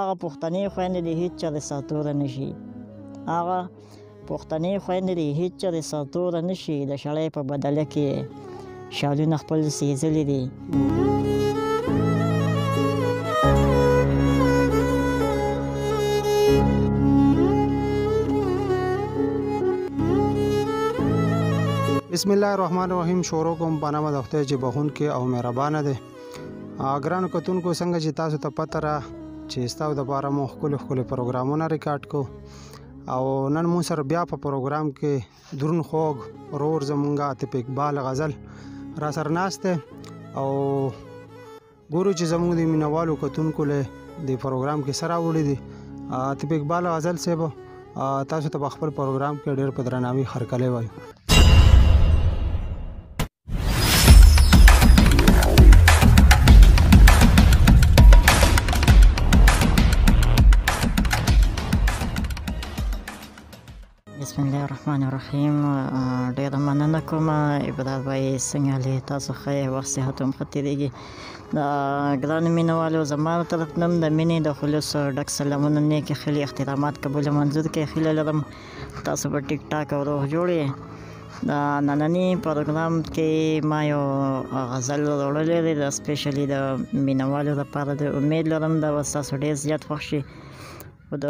هغه پښتنې خویندې دي هېڅ چا د ساتوره نه شي. هغه پښتنې خویندې دي هېڅ چا د ساتوره نه شي. د شړۍ په بدله کې شالونه خپل سېزلي دي. بسم الله الرحمن الرحیم. شروع کوم په نامه د خدای چې بخښونکی او مهربانه دی. ګرانو کتونکو، څنګه چې تاسو ته پته را چې ستاسو دپاره مو ښکلي پروګرامونه ریکارډ کو، او نن مو سره بیا په پروګرام کې درون خوږ ورور زمونږ عاطف اقبال غزل را سره ناست دی، او ګورو چې زمونږ د مینوالو کتونکو له دې پروګرام کې سره راوړي دي. عاطف اقبال غزل صاحب، تاسو ته په خپل پروګرام کې ډېر په درناوي هرکلی وایو. بسم الله الرحمن الرحیم. ډېره مننه کوم عبادت بھائی، څنګه هلې؟ تاسو ښه یې؟ وخت صحت هم ښه تېرېږي. د ګرانو مینوالو زما له طرف نه د مینې د خلوص ډک سلامونه، نیکې خیلې، احترامات قبول منظور کې هیله لرم تاسو په ټیک ټاک او روغ جوړ یې. د ننني پروګرام کې ما یو غزل راوړلی دی، د سپیشلي د مینوالو لپاره. د امید لرم دا به ستاسو ډېر زیات خوښ شي. د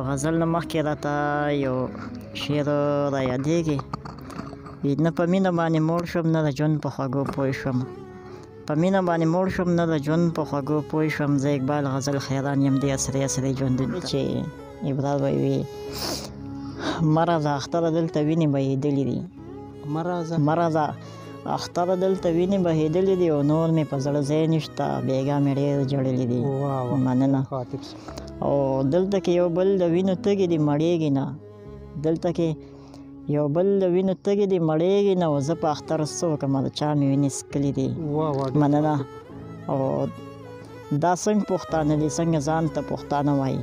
غزل نه مخکې راته یو شعر را یادېږي: نه په مینه باندې موړ شوم، نه د ژوند په خوږو پوه شوم. په مینه باندې موړ شوم، نه د ژوند په خوږو پوه شوم. زه اقبال غزل خیران یم دې عصري ژوندون چې عبرت به وي. مه راځه اختره دلته وینې بهېدلې دي. مه راځه اختره دلته وینې بهېدلې دي، او نور مې په زړه ځای نشته، بېګا مې ډېر ژړلې دي. مننه. او دلته کې یو بل د وینو تږي دي مړېږي نه. دلته کې یو بل د وینو تږي دي مړېږي نه، او زه په اختر څه وکړم، د چا مې وینې څکلي دي. مننه. او دا څنګه پښتانه دي څنګه ځان ته پښتانه وایي؟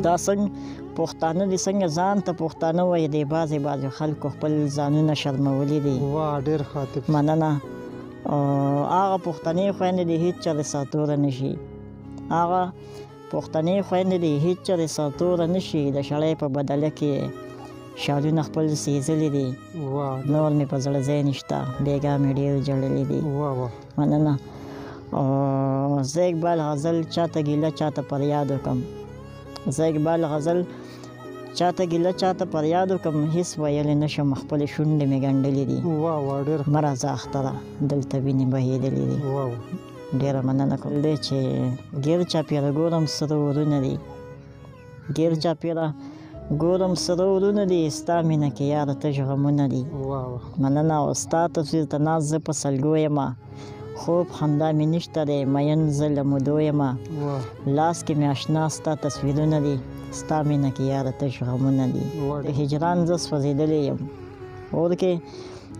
دا څنګه پښتانه دي څنګه ځان ته پښتانه وایي؟ د بعضې خلکو خپل ځانونه شرمولي دي. ډېر خاطب. مننه. هغه پښتنې خویندې دي هېڅ چا د ساتوره نه شي. هغه پښتنې خویندې دي هېڅ چا د ساتوره نه شي. د شړۍ په بدله کې شالونه خپل سېزلي دي. نور مې په زړه ځای نشته، بېګا مې ډېر ژړلي دي. مننه. زه اقبال غزل چاته ګیله چاته پر یاد وکړم. زه اقبال غزل چاته ګیله چاته پر یاد وکړم، هېڅ ویلی نه شم، خپلې شونډې مې ګنډلې دي. مه راځه اختره دلته وینې بهېدلې دي. ډېره مننه کوم دی چې ګیر چاپېره ګورم سره ورونه دي. ګیر چاپېره ګورم سره ورونه دي، ستا مینه کې یاره تش غمونه دي. مننه. او ستا تصویر ته ناست زه په سلګو یمه، خوب خندا مې نشته دی، مین زه له مودو یمه. لاس کې مې اشنا ستا تصویرونه دي، ستا مینه کې یاره تش غمونه دي. د هجران زه سوځېدلی یم اور کې،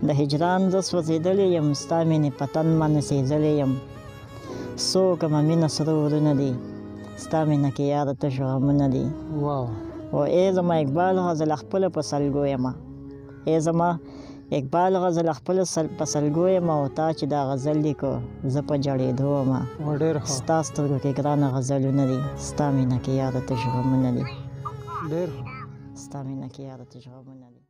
د هجران زه سوځېدلی یم، ستا مینې په تن باندې سېزلی یم. څو کومه مینه سره ورونه دي، ستا مینه کې یاره تش غمونه دي. او ای زما اقبال غزل خپله په سلګو یمه. ای زما اقبال غزل خپله په سلګو یمه، او تا چې دا غزل لیکو زه په جړېدو ومه. ستا سترګو کې ګرانه غزلونه دي، ستا مینه کې یاره تش غمونه دي. ستا مینه کې یاره تش غمونه دي.